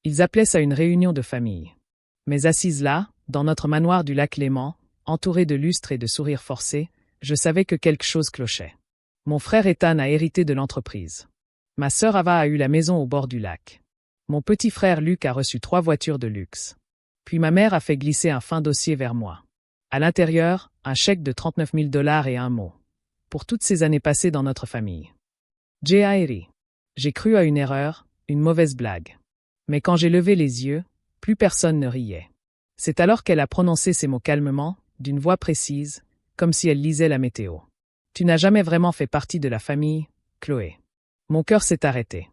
Ils appelaient ça une réunion de famille. Mais assise là, dans notre manoir du lac Léman, entourée de lustres et de sourires forcés, je savais que quelque chose clochait. Mon frère Ethan a hérité de l'entreprise. Ma sœur Ava a eu la maison au bord du lac. Mon petit frère Luc a reçu 3 voitures de luxe. Puis ma mère a fait glisser un fin dossier vers moi. À l'intérieur, un chèque de 39 000 $ et un mot. Pour toutes ces années passées dans notre famille. J'ai cru à une erreur, une mauvaise blague. Mais quand j'ai levé les yeux, plus personne ne riait. C'est alors qu'elle a prononcé ces mots calmement, d'une voix précise, comme si elle lisait la météo. Tu n'as jamais vraiment fait partie de la famille, Chloé. Mon cœur s'est arrêté.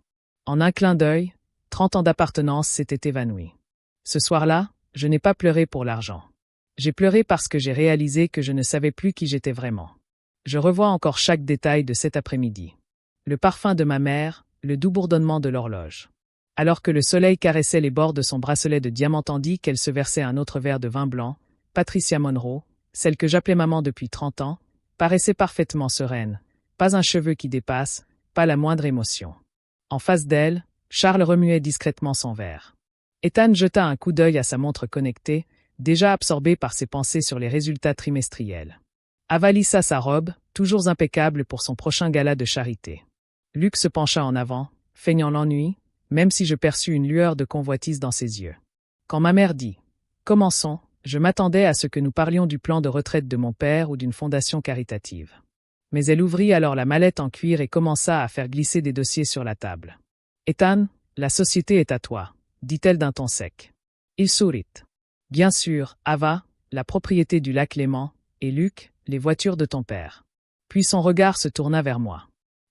En un clin d'œil, 30 ans d'appartenance s'étaient évanouis. Ce soir-là, je n'ai pas pleuré pour l'argent. J'ai pleuré parce que j'ai réalisé que je ne savais plus qui j'étais vraiment. Je revois encore chaque détail de cet après-midi. Le parfum de ma mère, le doux bourdonnement de l'horloge. Alors que le soleil caressait les bords de son bracelet de diamant tandis qu'elle se versait un autre verre de vin blanc, Patricia Monroe, celle que j'appelais maman depuis 30 ans, paraissait parfaitement sereine, pas un cheveu qui dépasse, pas la moindre émotion. En face d'elle, Charles remuait discrètement son verre. Ethan jeta un coup d'œil à sa montre connectée, déjà absorbé par ses pensées sur les résultats trimestriels. Ava lissa sa robe, toujours impeccable pour son prochain gala de charité. Luc se pencha en avant, feignant l'ennui, même si je perçus une lueur de convoitise dans ses yeux. Quand ma mère dit « Commençons », je m'attendais à ce que nous parlions du plan de retraite de mon père ou d'une fondation caritative. Mais elle ouvrit alors la mallette en cuir et commença à faire glisser des dossiers sur la table. « Ethan, la société est à toi », dit-elle d'un ton sec. Il sourit. « Bien sûr, Ava, la propriété du lac Léman, et Luc, les voitures de ton père. » Puis son regard se tourna vers moi.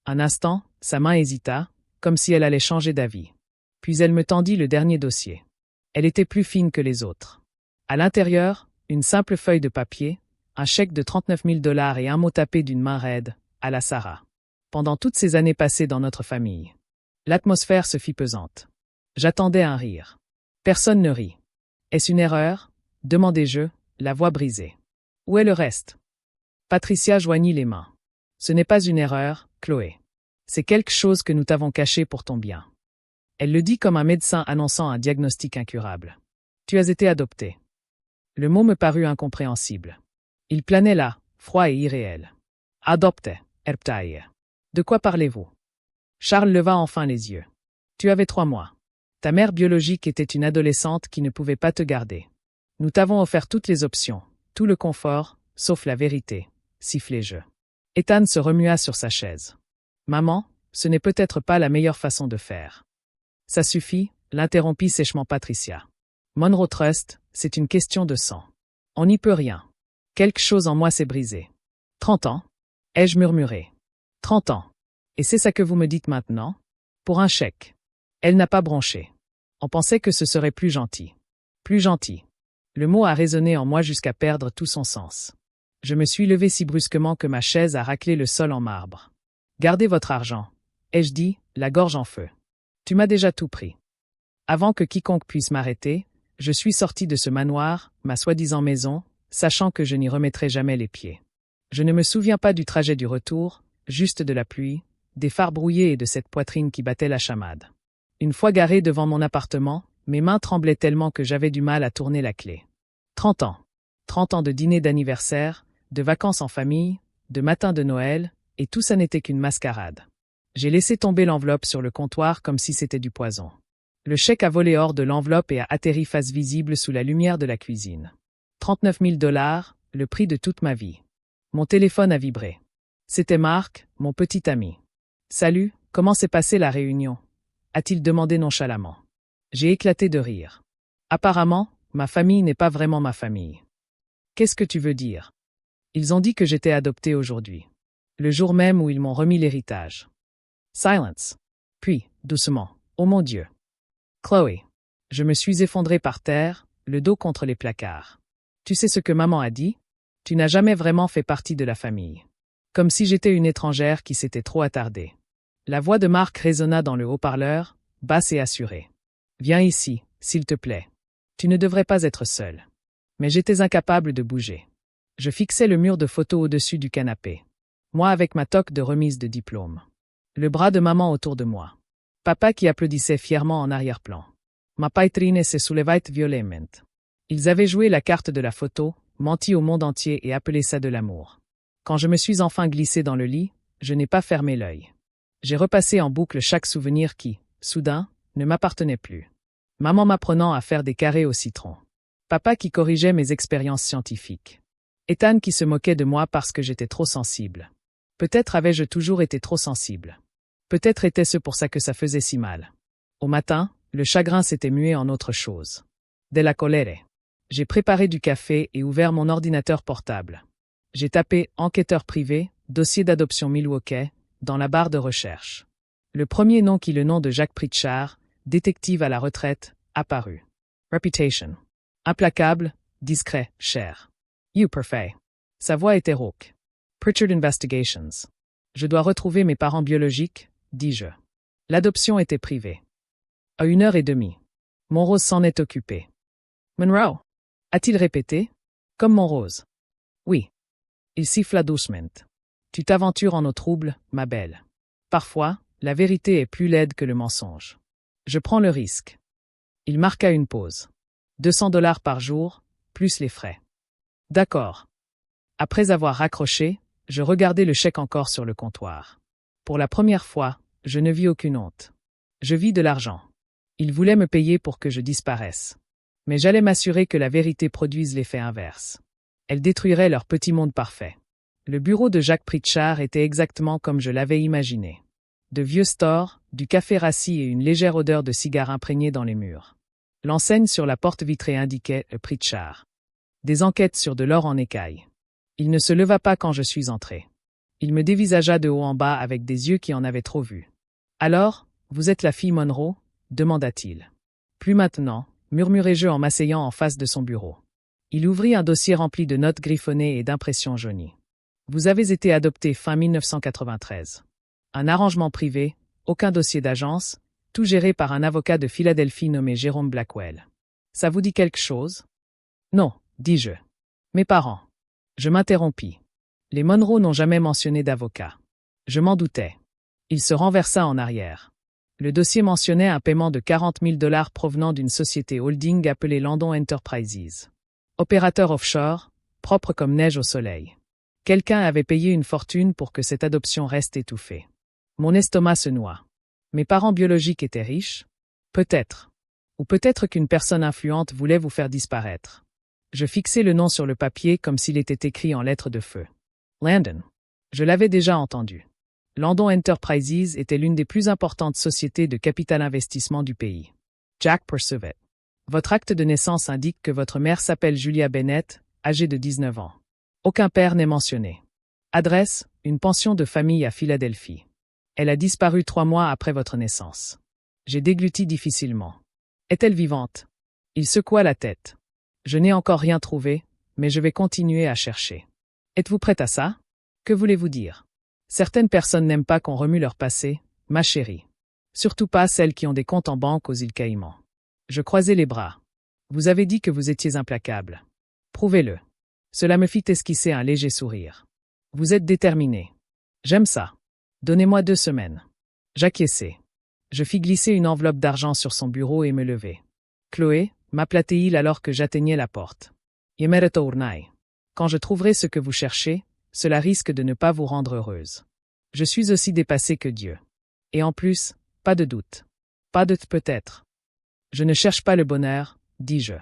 Un instant, sa main hésita, comme si elle allait changer d'avis. Puis elle me tendit le dernier dossier. Elle était plus fine que les autres. À l'intérieur, une simple feuille de papier, un chèque de 39 000 $ et un mot tapé d'une main raide, à la Sarah. Pendant toutes ces années passées dans notre famille. L'atmosphère se fit pesante. J'attendais un rire. Personne ne rit. Est-ce une erreur ? Demandai-je, la voix brisée. Où est le reste ? Patricia joignit les mains. Ce n'est pas une erreur, Chloé. C'est quelque chose que nous t'avons caché pour ton bien. Elle le dit comme un médecin annonçant un diagnostic incurable. Tu as été adoptée. Le mot me parut incompréhensible. Il planait là, froid et irréel. Adopté, erbtaille. De quoi parlez-vous ? Charles leva enfin les yeux. Tu avais 3 mois. Ta mère biologique était une adolescente qui ne pouvait pas te garder. Nous t'avons offert toutes les options, tout le confort, sauf la vérité, sifflai-je. Ethan se remua sur sa chaise. Maman, ce n'est peut-être pas la meilleure façon de faire. Ça suffit, l'interrompit sèchement Patricia. Monroe Trust, c'est une question de sang. On n'y peut rien. Quelque chose en moi s'est brisé. 30 ans ? Ai-je murmuré. 30 ans. Et c'est ça que vous me dites maintenant ? Pour un chèque. Elle n'a pas bronché. On pensait que ce serait plus gentil. Plus gentil. Le mot a résonné en moi jusqu'à perdre tout son sens. Je me suis levé si brusquement que ma chaise a raclé le sol en marbre. Gardez votre argent, ai-je dit, la gorge en feu. Tu m'as déjà tout pris. Avant que quiconque puisse m'arrêter, je suis sorti de ce manoir, ma soi-disant maison, sachant que je n'y remettrai jamais les pieds. Je ne me souviens pas du trajet du retour, juste de la pluie, des phares brouillés et de cette poitrine qui battait la chamade. Une fois garé devant mon appartement, mes mains tremblaient tellement que j'avais du mal à tourner la clé. 30 ans. 30 ans de dîner d'anniversaire, de vacances en famille, de matin de Noël, et tout ça n'était qu'une mascarade. J'ai laissé tomber l'enveloppe sur le comptoir comme si c'était du poison. Le chèque a volé hors de l'enveloppe et a atterri face visible sous la lumière de la cuisine. 39 000 $, le prix de toute ma vie. Mon téléphone a vibré. C'était Marc, mon petit ami. « Salut, comment s'est passée la réunion ?» a-t-il demandé nonchalamment. J'ai éclaté de rire. Apparemment, ma famille n'est pas vraiment ma famille. Qu'est-ce que tu veux dire ? Ils ont dit que j'étais adoptée aujourd'hui. Le jour même où ils m'ont remis l'héritage. Silence. Puis, doucement, oh mon Dieu. Chloé. Je me suis effondrée par terre, le dos contre les placards. Tu sais ce que maman a dit ? Tu n'as jamais vraiment fait partie de la famille. Comme si j'étais une étrangère qui s'était trop attardée. La voix de Marc résonna dans le haut-parleur, basse et assurée. Viens ici, s'il te plaît. Tu ne devrais pas être seule. Mais j'étais incapable de bouger. Je fixais le mur de photos au-dessus du canapé. Moi avec ma toque de remise de diplôme. Le bras de maman autour de moi. Papa qui applaudissait fièrement en arrière-plan. ma patrine se soulevait violemment. Ils avaient joué la carte de la photo, menti au monde entier et appelé ça de l'amour. Quand je me suis enfin glissé dans le lit, je n'ai pas fermé l'œil. J'ai repassé en boucle chaque souvenir qui, soudain, ne m'appartenait plus. Maman m'apprenant à faire des carrés au citron. Papa qui corrigeait mes expériences scientifiques. Ethan qui se moquait de moi parce que j'étais trop sensible. Peut-être avais-je toujours été trop sensible. Peut-être était-ce pour ça que ça faisait si mal. Au matin, le chagrin s'était mué en autre chose. De la colère. J'ai préparé du café et ouvert mon ordinateur portable. J'ai tapé « enquêteur privé, dossier d'adoption Milwaukee » dans la barre de recherche. Le premier nom qui le nom de Jacques Pritchard, détective à la retraite, apparut. Reputation. Implacable, discret, cher. You perfect. Sa voix était rauque. Pritchard Investigations. Je dois retrouver mes parents biologiques, dis-je. L'adoption était privée. À 1h30. Monrose s'en est occupé. Monroe? A-t-il répété? Comme Monrose. Oui. Il siffla doucement. Tu t'aventures en eau trouble, ma belle. Parfois, la vérité est plus laide que le mensonge. Je prends le risque. Il marqua une pause. $200 par jour, plus les frais. D'accord. Après avoir raccroché, je regardai le chèque encore sur le comptoir. Pour la première fois, je ne vis aucune honte. Je vis de l'argent. Il voulait me payer pour que je disparaisse. Mais j'allais m'assurer que la vérité produise l'effet inverse. Elle détruirait leur petit monde parfait. Le bureau de Jacques Pritchard était exactement comme je l'avais imaginé. De vieux stores, du café rassis et une légère odeur de cigare imprégnée dans les murs. L'enseigne sur la porte vitrée indiquait « Pritchard ». Des enquêtes sur de l'or en écaille. Il ne se leva pas quand je suis entré. Il me dévisagea de haut en bas avec des yeux qui en avaient trop vu. « Alors, vous êtes la fille Monroe ?» demanda-t-il. « Plus maintenant », murmurai-je en m'asseyant en face de son bureau. Il ouvrit un dossier rempli de notes griffonnées et d'impressions jaunies. « Vous avez été adopté fin 1993. Un arrangement privé, aucun dossier d'agence, tout géré par un avocat de Philadelphie nommé Jérôme Blackwell. Ça vous dit quelque chose? Non, dis-je. Mes parents. Je m'interrompis. Les Monroe n'ont jamais mentionné d'avocat. Je m'en doutais. Il se renversa en arrière. Le dossier mentionnait un paiement de $40 000 provenant d'une société holding appelée Landon Enterprises. Opérateur offshore, propre comme neige au soleil. Quelqu'un avait payé une fortune pour que cette adoption reste étouffée. Mon estomac se noua. Mes parents biologiques étaient riches? Peut-être. Ou peut-être qu'une personne influente voulait vous faire disparaître. Je fixai le nom sur le papier comme s'il était écrit en lettres de feu. Landon. Je l'avais déjà entendu. Landon Enterprises était l'une des plus importantes sociétés de capital investissement du pays. Jack poursuivait. Votre acte de naissance indique que votre mère s'appelle Julia Bennett, âgée de 19 ans. Aucun père n'est mentionné. Adresse, une pension de famille à Philadelphie. Elle a disparu 3 mois après votre naissance. J'ai dégluti difficilement. Est-elle vivante? Il secoua la tête. Je n'ai encore rien trouvé, mais je vais continuer à chercher. Êtes-vous prête à ça? Que voulez-vous dire? Certaines personnes n'aiment pas qu'on remue leur passé, ma chérie. Surtout pas celles qui ont des comptes en banque aux îles Caïmans. Je croisai les bras. Vous avez dit que vous étiez implacable. Prouvez-le. Cela me fit esquisser un léger sourire. Vous êtes déterminé. J'aime ça. Donnez-moi 2 semaines. J'acquiesçai. Je fis glisser une enveloppe d'argent sur son bureau et me levai. Chloé, m'appelait-il alors que j'atteignais la porte. Yemereto urnai. Quand je trouverai ce que vous cherchez, cela risque de ne pas vous rendre heureuse. Je suis aussi dépassé que Dieu. Et en plus, pas de doute. Pas de peut-être. Je ne cherche pas le bonheur, dis-je.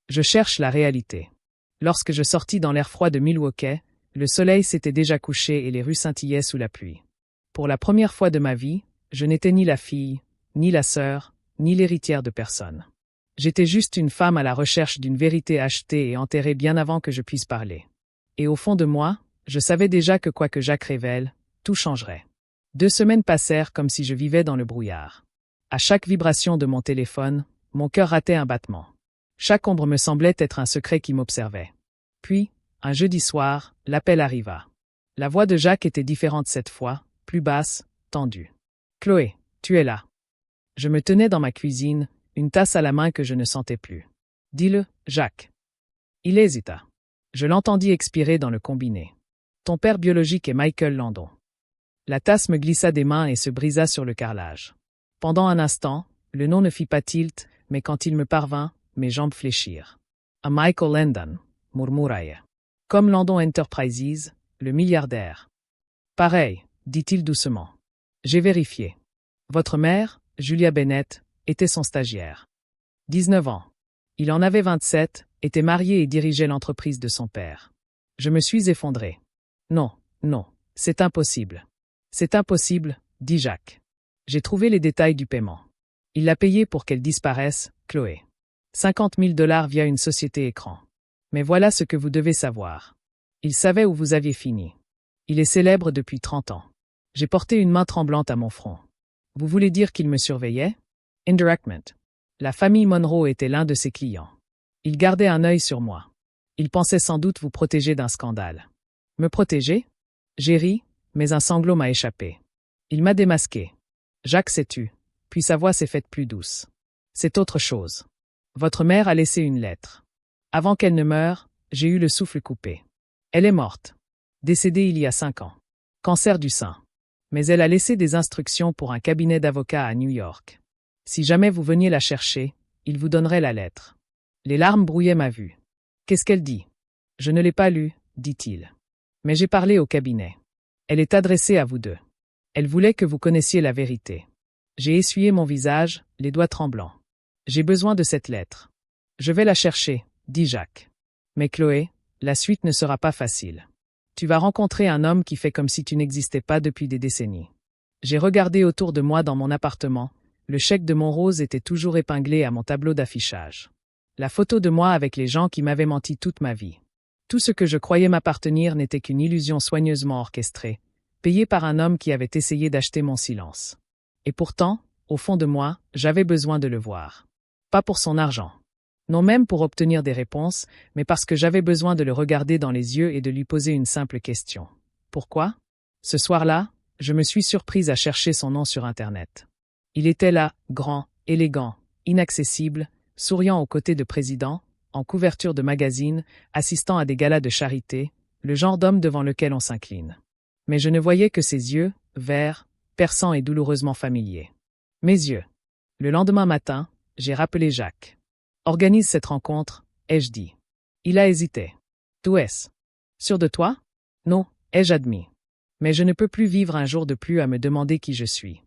Je cherche la réalité. Lorsque je sortis dans l'air froid de Milwaukee, le soleil s'était déjà couché et les rues scintillaient sous la pluie. Pour la première fois de ma vie, je n'étais ni la fille, ni la sœur, ni l'héritière de personne. J'étais juste une femme à la recherche d'une vérité achetée et enterrée bien avant que je puisse parler. Et au fond de moi, je savais déjà que quoi que Jacques révèle, tout changerait. 2 semaines passèrent comme si je vivais dans le brouillard. À chaque vibration de mon téléphone, mon cœur ratait un battement. Chaque ombre me semblait être un secret qui m'observait. Puis, un jeudi soir, l'appel arriva. La voix de Jacques était différente cette fois, plus basse, tendue. « Chloé, tu es là. » Je me tenais dans ma cuisine, une tasse à la main que je ne sentais plus. « Dis-le, Jacques. » Il hésita. Je l'entendis expirer dans le combiné. « Ton père biologique est Michael Landon. » La tasse me glissa des mains et se brisa sur le carrelage. Pendant un instant, le nom ne fit pas tilt, mais quand il me parvint, mes jambes fléchirent. « A Michael Landon » murmurai-je. « Comme Landon Enterprises, le milliardaire. »« Pareil, » dit-il doucement. J'ai vérifié. Votre mère, Julia Bennett, était son stagiaire. 19 ans. Il en avait 27, était marié et dirigeait l'entreprise de son père. Je me suis effondré. Non, non, c'est impossible. C'est impossible, dit Jacques. J'ai trouvé les détails du paiement. Il l'a payé pour qu'elle disparaisse, Chloé. 50 000 $ via une société écran. Mais voilà ce que vous devez savoir. Il savait où vous aviez fini. Il est célèbre depuis 30 ans. J'ai porté une main tremblante à mon front. Vous voulez dire qu'il me surveillait? Indirectment. La famille Monroe était l'un de ses clients. Il gardait un œil sur moi. Il pensait sans doute vous protéger d'un scandale. Me protéger? J'ai ri, mais un sanglot m'a échappé. Il m'a démasqué. Jacques s'est tu, puis sa voix s'est faite plus douce. C'est autre chose. Votre mère a laissé une lettre. Avant qu'elle ne meure, j'ai eu le souffle coupé. Elle est morte. Décédée il y a 5 ans. Cancer du sein. Mais elle a laissé des instructions pour un cabinet d'avocats à New York. Si jamais vous veniez la chercher, il vous donnerait la lettre. Les larmes brouillaient ma vue. Qu'est-ce qu'elle dit? Je ne l'ai pas lue, dit-il. Mais j'ai parlé au cabinet. Elle est adressée à vous deux. Elle voulait que vous connaissiez la vérité. J'ai essuyé mon visage, les doigts tremblants. J'ai besoin de cette lettre. Je vais la chercher, dit Jacques. Mais Chloé, la suite ne sera pas facile. Tu vas rencontrer un homme qui fait comme si tu n'existais pas depuis des décennies. J'ai regardé autour de moi dans mon appartement. Le chèque de Monrose était toujours épinglé à mon tableau d'affichage. La photo de moi avec les gens qui m'avaient menti toute ma vie. Tout ce que je croyais m'appartenir n'était qu'une illusion soigneusement orchestrée, payée par un homme qui avait essayé d'acheter mon silence. Et pourtant, au fond de moi, j'avais besoin de le voir. Pas pour son argent. Non même pour obtenir des réponses, mais parce que j'avais besoin de le regarder dans les yeux et de lui poser une simple question. Pourquoi? Ce soir-là, je me suis surprise à chercher son nom sur Internet. Il était là, grand, élégant, inaccessible, souriant aux côtés de présidents, en couverture de magazines, assistant à des galas de charité, le genre d'homme devant lequel on s'incline. Mais je ne voyais que ses yeux, verts, perçants et douloureusement familiers. Mes yeux. Le lendemain matin, j'ai rappelé Jacques. Organise cette rencontre, ai-je dit. Il a hésité. D'où est-ce? Sûr de toi? Non, ai-je admis. Mais je ne peux plus vivre un jour de plus à me demander qui je suis.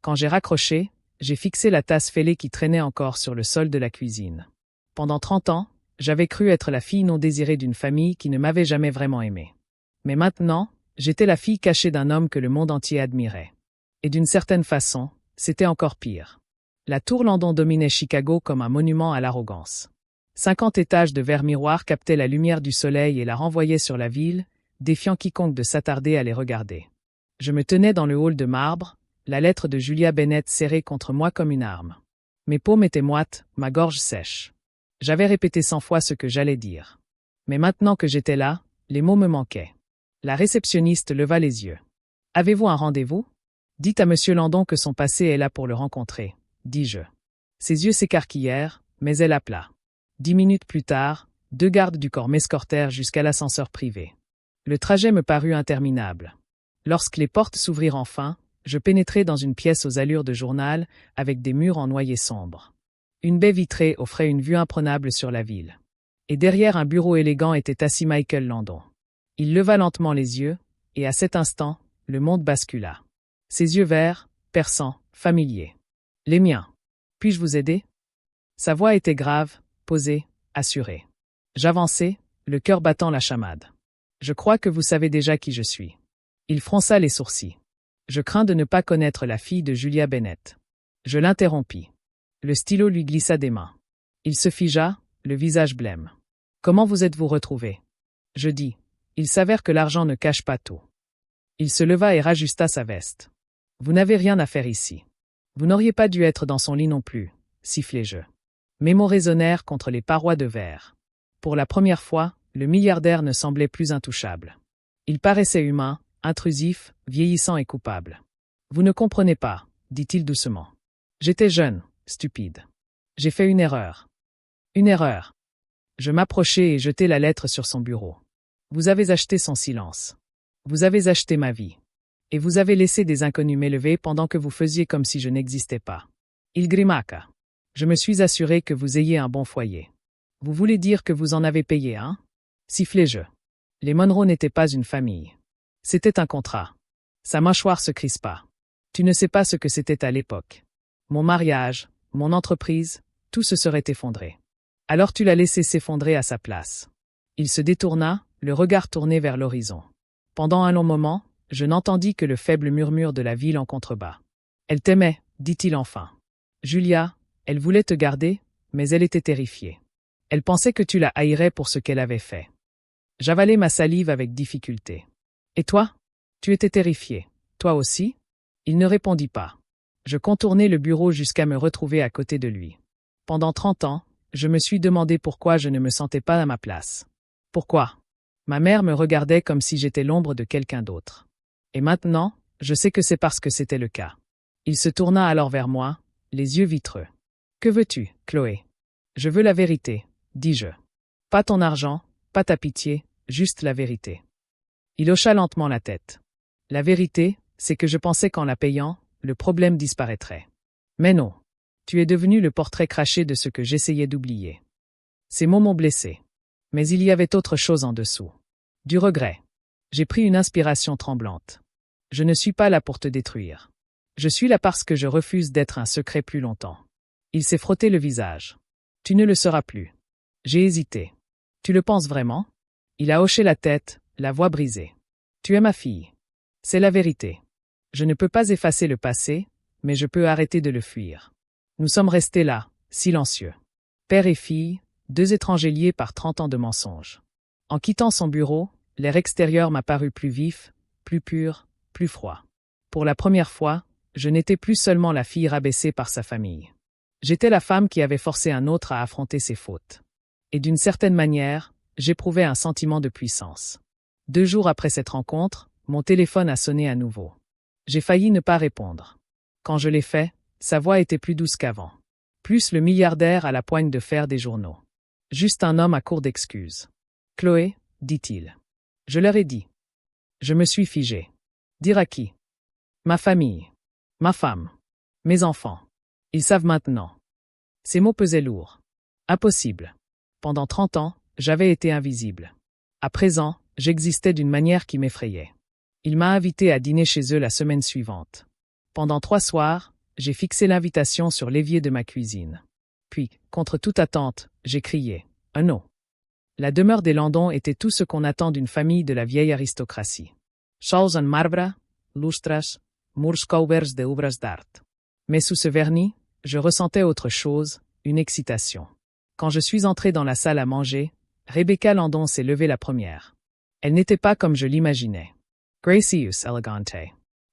Quand j'ai raccroché, j'ai fixé la tasse fêlée qui traînait encore sur le sol de la cuisine. Pendant 30 ans, j'avais cru être la fille non désirée d'une famille qui ne m'avait jamais vraiment aimée. Mais maintenant, j'étais la fille cachée d'un homme que le monde entier admirait. Et d'une certaine façon, c'était encore pire. La tour Landon dominait Chicago comme un monument à l'arrogance. 50 étages de verre miroir captaient la lumière du soleil et la renvoyaient sur la ville, défiant quiconque de s'attarder à les regarder. Je me tenais dans le hall de marbre, la lettre de Julia Bennett serrée contre moi comme une arme. Mes paumes étaient moites, ma gorge sèche. J'avais répété 100 fois ce que j'allais dire. Mais maintenant que j'étais là, les mots me manquaient. La réceptionniste leva les yeux. « Avez-vous un rendez-vous? Dites à Monsieur Landon que son passé est là pour le rencontrer. » dis-je. Ses yeux s'écarquillèrent, mais elle appela. 10 minutes plus tard, 2 gardes du corps m'escortèrent jusqu'à l'ascenseur privé. Le trajet me parut interminable. Lorsque les portes s'ouvrirent enfin, je pénétrai dans une pièce aux allures de journal, avec des murs en noyer sombre. Une baie vitrée offrait une vue imprenable sur la ville. Et derrière un bureau élégant était assis Michael Landon. Il leva lentement les yeux, et à cet instant, le monde bascula. Ses yeux verts, perçants, familiers. Les miens. Puis-je vous aider? Sa voix était grave, posée, assurée. J'avançai, le cœur battant la chamade. Je crois que vous savez déjà qui je suis. Il fronça les sourcils. Je crains de ne pas connaître la fille de Julia Bennett. Je l'interrompis. Le stylo lui glissa des mains. Il se figea, le visage blême. Comment vous êtes-vous retrouvé? Je dis. Il s'avère que l'argent ne cache pas tout. Il se leva et rajusta sa veste. Vous n'avez rien à faire ici. Vous n'auriez pas dû être dans son lit non plus, sifflai-je. Mes mots résonnèrent contre les parois de verre. Pour la première fois, le milliardaire ne semblait plus intouchable. Il paraissait humain, intrusif, vieillissant et coupable. Vous ne comprenez pas, dit-il doucement. J'étais jeune, stupide. J'ai fait une erreur. Une erreur. Je m'approchai et jetai la lettre sur son bureau. Vous avez acheté son silence. Vous avez acheté ma vie. Et vous avez laissé des inconnus m'élever pendant que vous faisiez comme si je n'existais pas. Il grimaqua. Je me suis assuré que vous ayez un bon foyer. Vous voulez dire que vous en avez payé, hein? Sifflai-je. Les Monroe n'étaient pas une famille. C'était un contrat. Sa mâchoire se crispa. Tu ne sais pas ce que c'était à l'époque. Mon mariage, mon entreprise, tout se serait effondré. Alors tu l'as laissé s'effondrer à sa place. Il se détourna, le regard tourné vers l'horizon. Pendant un long moment, je n'entendis que le faible murmure de la ville en contrebas. Elle t'aimait, dit-il enfin. Julia, elle voulait te garder, mais elle était terrifiée. Elle pensait que tu la haïrais pour ce qu'elle avait fait. J'avalai ma salive avec difficulté. Et toi? Tu étais terrifié. Toi aussi? Il ne répondit pas. Je contournai le bureau jusqu'à me retrouver à côté de lui. Pendant 30 ans, je me suis demandé pourquoi je ne me sentais pas à ma place. Pourquoi? Ma mère me regardait comme si j'étais l'ombre de quelqu'un d'autre. Et maintenant, je sais que c'est parce que c'était le cas. Il se tourna alors vers moi, les yeux vitreux. Que veux-tu, Chloé? Je veux la vérité, dis-je. Pas ton argent, pas ta pitié, juste la vérité. Il hocha lentement la tête. La vérité, c'est que je pensais qu'en la payant, le problème disparaîtrait. Mais non. Tu es devenu le portrait craché de ce que j'essayais d'oublier. Ces mots m'ont blessé. Mais il y avait autre chose en dessous. Du regret. J'ai pris une inspiration tremblante. Je ne suis pas là pour te détruire. Je suis là parce que je refuse d'être un secret plus longtemps. Il s'est frotté le visage. Tu ne le seras plus. J'ai hésité. Tu le penses vraiment? Il a hoché la tête, la voix brisée. Tu es ma fille. C'est la vérité. Je ne peux pas effacer le passé, mais je peux arrêter de le fuir. Nous sommes restés là, silencieux. Père et fille, deux étrangers liés par 30 ans de mensonges. En quittant son bureau, l'air extérieur m'a paru plus vif, plus pur, plus froid. Pour la première fois, je n'étais plus seulement la fille rabaissée par sa famille. J'étais la femme qui avait forcé un autre à affronter ses fautes. Et d'une certaine manière, j'éprouvais un sentiment de puissance. 2 jours après cette rencontre, mon téléphone a sonné à nouveau. J'ai failli ne pas répondre. Quand je l'ai fait, sa voix était plus douce qu'avant. Plus le milliardaire à la poigne de fer des journaux. Juste un homme à court d'excuses. Chloé, dit-il. Je leur ai dit. Je me suis figé. Dire à qui? Ma famille. Ma femme. Mes enfants. Ils savent maintenant. Ces mots pesaient lourd. Impossible. Pendant 30 ans, j'avais été invisible. À présent, j'existais d'une manière qui m'effrayait. Il m'a invité à dîner chez eux la semaine suivante. Pendant 3 soirs, j'ai fixé l'invitation sur l'évier de ma cuisine. Puis, contre toute attente, j'ai crié « un no ». La demeure des Landon était tout ce qu'on attend d'une famille de la vieille aristocratie. Sols en marbre, lustres, murs couverts de obres d'art. Mais sous ce vernis, je ressentais autre chose, une excitation. Quand je suis entré dans la salle à manger, Rebecca Landon s'est levée la première. Elle n'était pas comme je l'imaginais. Gracious elegante.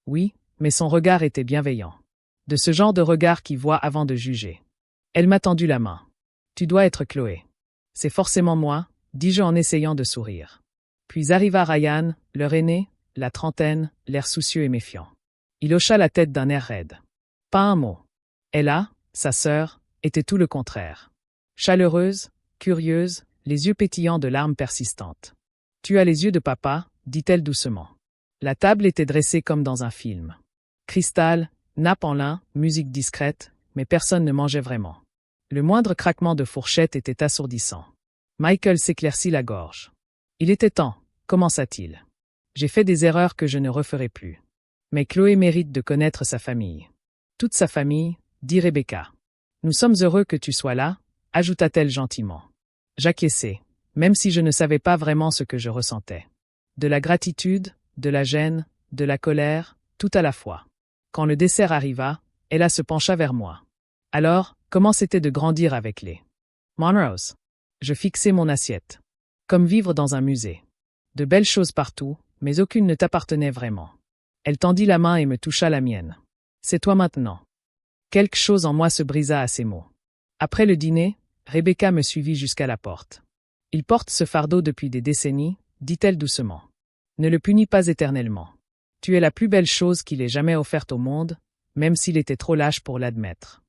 Oui, mais son regard était bienveillant. De ce genre de regard qui voit avant de juger. Elle m'a tendu la main. Tu dois être Chloé. C'est forcément moi, dis-je en essayant de sourire. Puis arriva Ryan, leur aîné, la trentaine, l'air soucieux et méfiant. Il hocha la tête d'un air raide. Pas un mot. Ella, sa sœur, était tout le contraire. Chaleureuse, curieuse, les yeux pétillants de larmes persistantes. Tu as les yeux de papa, dit-elle doucement. La table était dressée comme dans un film. Cristal, nappe en lin, musique discrète, mais personne ne mangeait vraiment. Le moindre craquement de fourchette était assourdissant. Michael s'éclaircit la gorge. Il était temps, commença-t-il. J'ai fait des erreurs que je ne referai plus. Mais Chloé mérite de connaître sa famille. Toute sa famille, dit Rebecca. Nous sommes heureux que tu sois là, ajouta-t-elle gentiment. J'acquiesçai, même si je ne savais pas vraiment ce que je ressentais. De la gratitude, de la gêne, de la colère, tout à la fois. Quand le dessert arriva, Ella se pencha vers moi. Alors, comment c'était de grandir avec les Monroes? Je fixai mon assiette. Comme vivre dans un musée. De belles choses partout, mais aucune ne t'appartenait vraiment. Elle tendit la main et me toucha la mienne. C'est toi maintenant. Quelque chose en moi se brisa à ces mots. Après le dîner, Rebecca me suivit jusqu'à la porte. Il porte ce fardeau depuis des décennies, dit-elle doucement. Ne le punis pas éternellement. Tu es la plus belle chose qu'il ait jamais offerte au monde, même s'il était trop lâche pour l'admettre.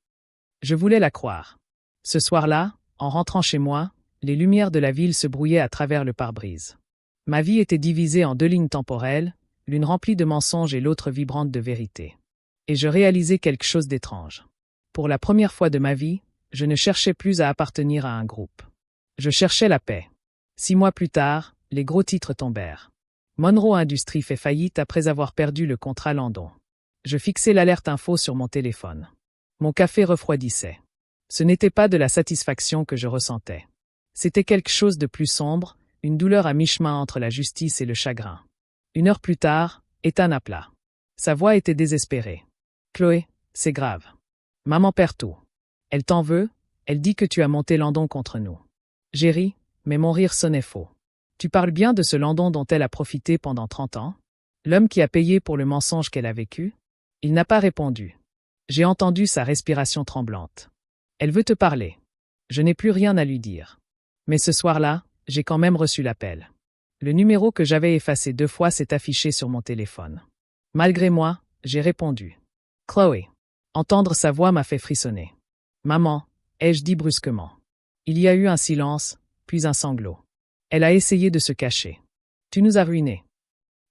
Je voulais la croire. Ce soir-là, en rentrant chez moi, les lumières de la ville se brouillaient à travers le pare-brise. Ma vie était divisée en 2 lignes temporelles, l'une remplie de mensonges et l'autre vibrante de vérité. Et je réalisais quelque chose d'étrange. Pour la première fois de ma vie, je ne cherchais plus à appartenir à un groupe. Je cherchais la paix. 6 mois plus tard, les gros titres tombèrent. Monroe Industries fait faillite après avoir perdu le contrat Landon. Je fixais l'alerte info sur mon téléphone. Mon café refroidissait. Ce n'était pas de la satisfaction que je ressentais. C'était quelque chose de plus sombre, une douleur à mi-chemin entre la justice et le chagrin. 1 heure plus tard, Ethan appela. Sa voix était désespérée. « Chloé, c'est grave. Maman perd tout. Elle t'en veut, elle dit que tu as monté Landon contre nous. » J'ai ri, mais mon rire sonnait faux. « Tu parles bien de ce Landon dont elle a profité pendant 30 ans? L'homme qui a payé pour le mensonge qu'elle a vécu? » Il n'a pas répondu. J'ai entendu sa respiration tremblante. « Elle veut te parler. » Je n'ai plus rien à lui dire. Mais ce soir-là, j'ai quand même reçu l'appel. Le numéro que j'avais effacé 2 fois s'est affiché sur mon téléphone. Malgré moi, j'ai répondu. « Chloé. » Entendre sa voix m'a fait frissonner. « Maman, » ai-je dit brusquement. Il y a eu un silence, puis un sanglot. Elle a essayé de se cacher. « Tu nous as ruinés. »«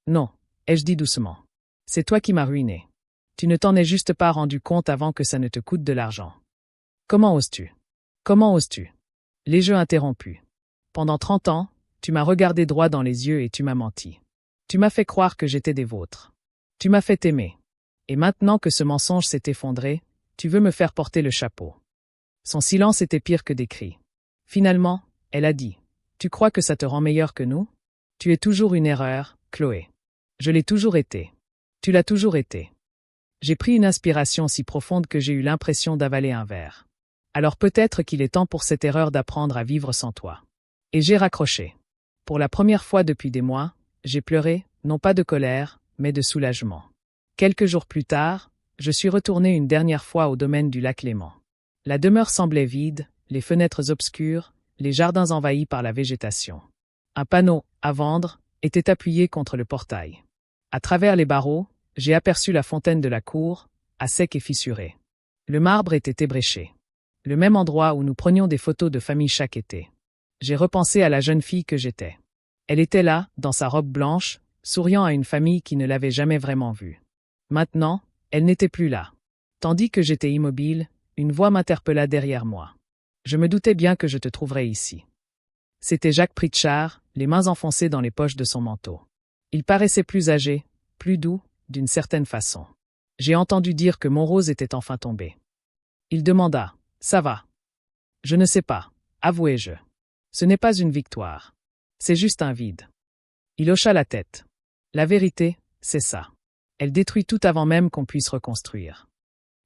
Non, » ai-je dit doucement. « C'est toi qui m'as ruiné. Tu ne t'en es juste pas rendu compte avant que ça ne te coûte de l'argent. »« Comment oses-tu? Comment oses-tu » Les jeux interrompus. Pendant 30 ans, tu m'as regardé droit dans les yeux et tu m'as menti. Tu m'as fait croire que j'étais des vôtres. Tu m'as fait aimer. Et maintenant que ce mensonge s'est effondré, tu veux me faire porter le chapeau. Son silence était pire que des cris. Finalement, elle a dit. Tu crois que ça te rend meilleur que nous? Tu es toujours une erreur, Chloé. Je l'ai toujours été. Tu l'as toujours été. J'ai pris une inspiration si profonde que j'ai eu l'impression d'avaler un verre. Alors peut-être qu'il est temps pour cette erreur d'apprendre à vivre sans toi. Et j'ai raccroché. Pour la première fois depuis des mois, j'ai pleuré, non pas de colère, mais de soulagement. Quelques jours plus tard, je suis retourné une dernière fois au domaine du lac Léman. La demeure semblait vide, les fenêtres obscures, les jardins envahis par la végétation. Un panneau « À vendre » était appuyé contre le portail. À travers les barreaux, j'ai aperçu la fontaine de la cour, à sec et fissurée. Le marbre était ébréché. Le même endroit où nous prenions des photos de famille chaque été. J'ai repensé à la jeune fille que j'étais. Elle était là, dans sa robe blanche, souriant à une famille qui ne l'avait jamais vraiment vue. Maintenant, elle n'était plus là. Tandis que j'étais immobile, une voix m'interpella derrière moi. Je me doutais bien que je te trouverais ici. C'était Jacques Pritchard, les mains enfoncées dans les poches de son manteau. Il paraissait plus âgé, plus doux, d'une certaine façon. J'ai entendu dire que Monrose était enfin tombé. Il demanda. Ça va? Je ne sais pas, avouai-je. Ce n'est pas une victoire. C'est juste un vide. Il hocha la tête. La vérité, c'est ça. Elle détruit tout avant même qu'on puisse reconstruire.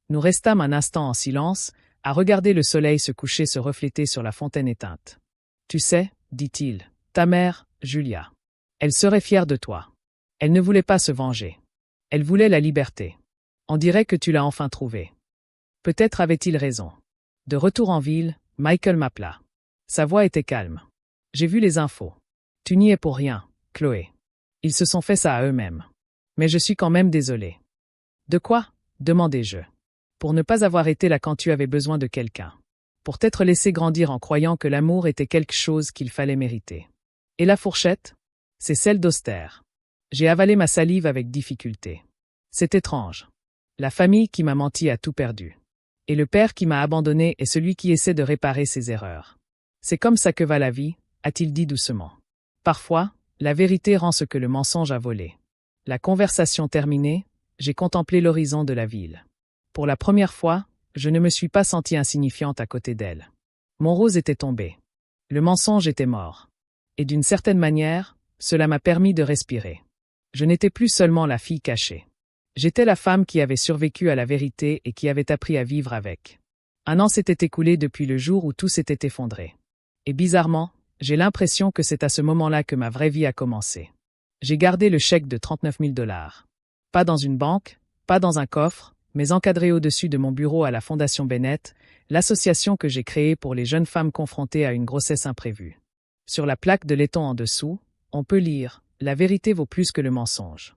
Nous restâmes un instant en silence, à regarder le soleil se coucher se refléter sur la fontaine éteinte. Tu sais, dit-il, ta mère, Julia. Elle serait fière de toi. Elle ne voulait pas se venger. Elle voulait la liberté. On dirait que tu l'as enfin trouvée. Peut-être avait-il raison. De retour en ville, Michael m'appela. Sa voix était calme. J'ai vu les infos. Tu n'y es pour rien, Chloé. Ils se sont fait ça à eux-mêmes. Mais je suis quand même désolé. De quoi? Demandai-je. Pour ne pas avoir été là quand tu avais besoin de quelqu'un. Pour t'être laissé grandir en croyant que l'amour était quelque chose qu'il fallait mériter. Et la fourchette? C'est celle d'Austère. J'ai avalé ma salive avec difficulté. C'est étrange. La famille qui m'a menti a tout perdu. Et le père qui m'a abandonné est celui qui essaie de réparer ses erreurs. C'est comme ça que va la vie, a-t-il dit doucement. Parfois, la vérité rend ce que le mensonge a volé. La conversation terminée, j'ai contemplé l'horizon de la ville. Pour la première fois, je ne me suis pas sentie insignifiante à côté d'elle. Monrose était tombée. Le mensonge était mort. Et d'une certaine manière, cela m'a permis de respirer. Je n'étais plus seulement la fille cachée. J'étais la femme qui avait survécu à la vérité et qui avait appris à vivre avec. 1 an s'était écoulé depuis le jour où tout s'était effondré. Et bizarrement, j'ai l'impression que c'est à ce moment-là que ma vraie vie a commencé. J'ai gardé le chèque de 39 000 $. Pas dans une banque, pas dans un coffre, mais encadré au-dessus de mon bureau à la Fondation Bennett, l'association que j'ai créée pour les jeunes femmes confrontées à une grossesse imprévue. Sur la plaque de laiton en dessous, on peut lire « La vérité vaut plus que le mensonge ».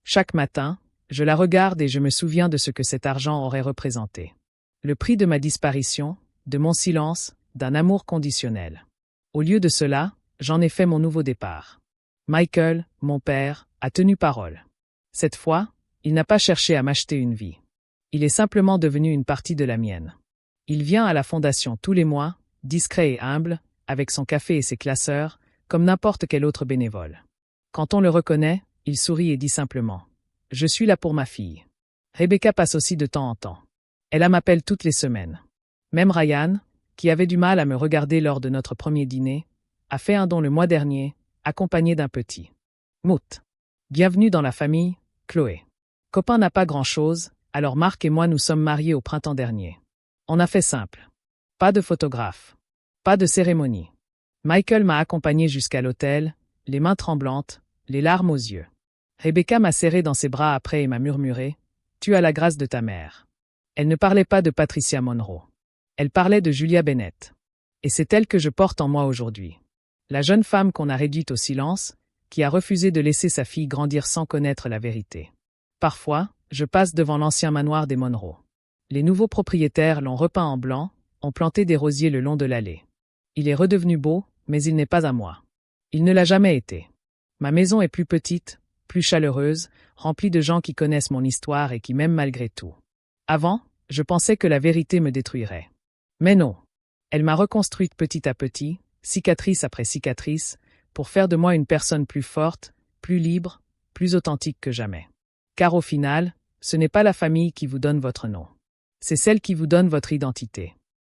Chaque matin, je la regarde et je me souviens de ce que cet argent aurait représenté. Le prix de ma disparition, de mon silence, d'un amour conditionnel. Au lieu de cela, j'en ai fait mon nouveau départ. Michael, mon père, a tenu parole. Cette fois, il n'a pas cherché à m'acheter une vie. Il est simplement devenu une partie de la mienne. Il vient à la fondation tous les mois, discret et humble, avec son café et ses classeurs, comme n'importe quel autre bénévole. Quand on le reconnaît, il sourit et dit simplement « Je suis là pour ma fille ». Rebecca passe aussi de temps en temps. Elle m'appelle toutes les semaines. Même Ryan, qui avait du mal à me regarder lors de notre premier dîner, a fait un don le mois dernier, accompagné d'un petit Mout. Bienvenue dans la famille, Chloé. Copain n'a pas grand-chose, alors Marc et moi nous sommes mariés au printemps dernier. On a fait simple. Pas de photographe. Pas de cérémonie. Michael m'a accompagné jusqu'à l'hôtel, les mains tremblantes, les larmes aux yeux. Rebecca m'a serré dans ses bras après et m'a murmuré « Tu as la grâce de ta mère ». Elle ne parlait pas de Patricia Monroe. Elle parlait de Julia Bennett. Et c'est elle que je porte en moi aujourd'hui. La jeune femme qu'on a réduite au silence, qui a refusé de laisser sa fille grandir sans connaître la vérité. Parfois, je passe devant l'ancien manoir des Monroe. Les nouveaux propriétaires l'ont repeint en blanc, ont planté des rosiers le long de l'allée. Il est redevenu beau, mais il n'est pas à moi. Il ne l'a jamais été. Ma maison est plus petite, plus chaleureuse, remplie de gens qui connaissent mon histoire et qui m'aiment malgré tout. Avant, je pensais que la vérité me détruirait. Mais non. Elle m'a reconstruite petit à petit, cicatrice après cicatrice, pour faire de moi une personne plus forte, plus libre, plus authentique que jamais. Car au final, ce n'est pas la famille qui vous donne votre nom. C'est celle qui vous donne votre identité.